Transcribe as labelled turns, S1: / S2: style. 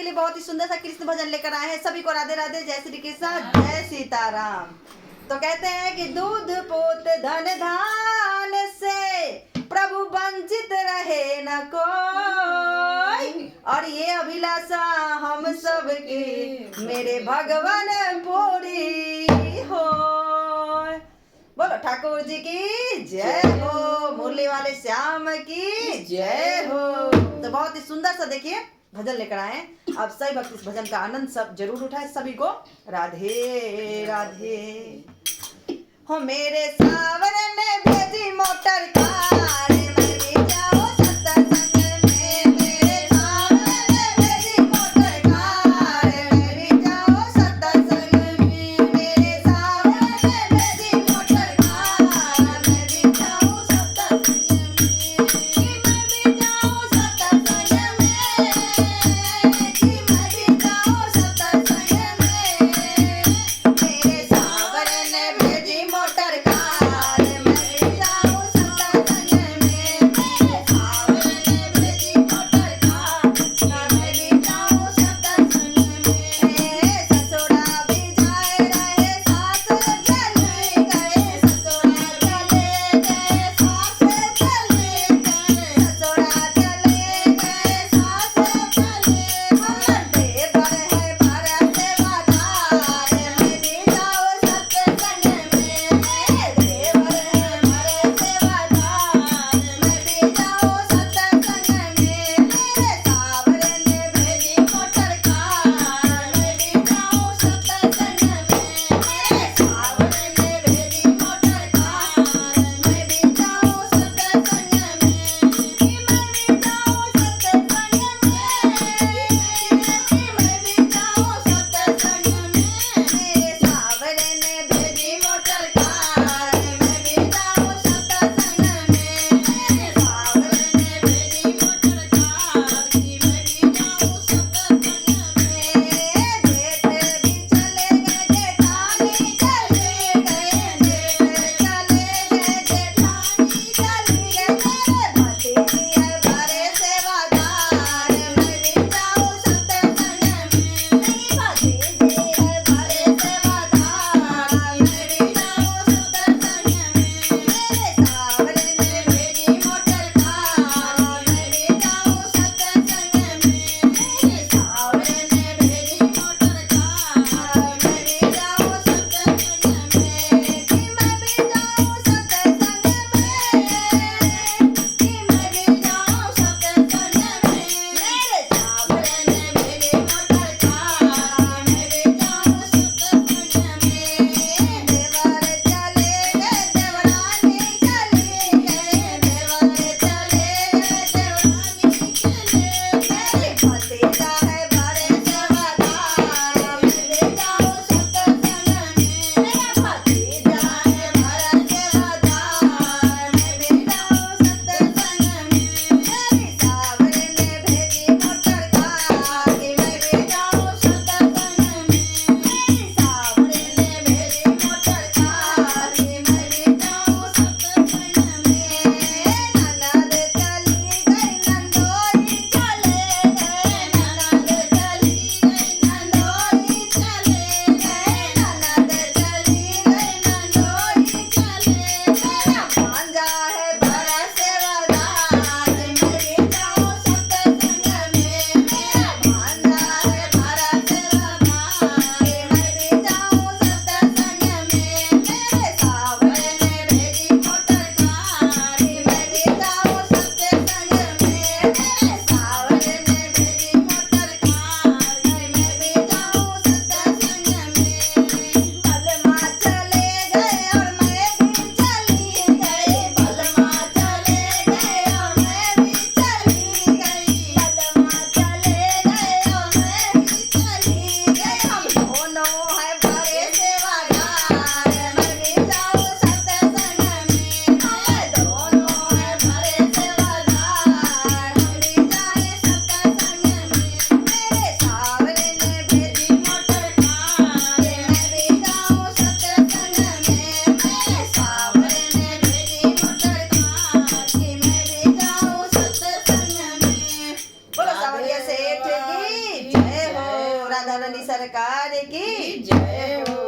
S1: के लिए बहुत ही सुंदर सा कृष्ण भजन लेकर आए हैं। सभी को राधे राधे, जय श्री कृष्ण, जय सीताराम। तो कहते हैं कि दूध पोत धन धान से प्रभु वंचित रहे न कोई, और ये अभिलाषा हम सबकी मेरे भगवान पूरी हो। बोलो ठाकुर जी की जय हो, मुरली वाले श्याम की जय हो। तो बहुत ही सुंदर सा देखिए भजन लेकर आए। अब सभी भक्त इस भजन का आनंद सब जरूर उठाए। सभी को राधे राधे। हो मेरे सावरे ने भेजी मोटर कार, मैं भी जाऊं सत्संग में। मेरे सावरे ने भेजी मोटर कार, मैं भी जाऊं सत्संग में। मेरे सावरे ने भेजी मोटर कार, मैं भी जाऊं सत्संग में। कि मैं भी जाऊं सत्संग में, कि मैं भी जाऊं सत्संग में। मेरे सावरे ने भेजी मोटर कार, मैं भी जाऊं सत्संग में। मेरे सावरे ने भेजी मोटर कार, मैं भी जाऊं सत्संग में। ससुरा भी जाए रहे, सास चले गए। ससुरा चले गए, सास चले गए। ससुरा चले गए, सास चले गए। देवर है भरा सेवादार, मैं भी जाऊं सत्संग में। देवर है भरे सेवादार, मैं भी जाऊं सत्संग में। मेरे सावरे ने भेजी मोटर कार, मैं भी जाऊं सत्संग में। मेरे सावरे ने भेजी मोटर कार, मैं भी जाऊं सत्संग में। कि मैं भी जाऊं सत्संग में, कि मैं भी जाऊं सत्संग में। मेरे सावरे ने भेजी मोटर कार, मैं भी जाऊं सत्संग में। मेरे सावरे ने भेजी मोटर कार, कि मैं भी जाऊं सत्संग में। जेठ भी चले गए, जेठानी चले गए। जेठ चले गए, जेठानी चली गए। मेरे भतीजी है भरे सेवादार, मैं भी जाऊं सत्संग में। मेरी भतीजी है भरे सेवादार, मैं भी जाऊं सत्संग में। मेरे सावरे ने भेजी मोटर कार, मैं भी जाऊं सत्संग में। मेरे सावरे ने भेजी मोटर कार, मैं भी जाऊं सत्संग में। कि मैं भी जाऊं सत्संग में, कि मैं भी जाऊं सत्संग में। मेरे सावरे ने भेजी मोटर कार, मैं भी जाऊं सत्संग में। देवर चले गए, देवरानी चली गए। देवर चले गए, देवरानी चले गए। भतीजा है भरे सेवादार, मैं भी जाऊं सत्संग में। मेरा भतीजा है भरा सेवादार, मैं भी जाऊं सत्संग में। मेरी सावरे ने भेजी मोटर कार, राधा रानी सरकार की
S2: जय हो।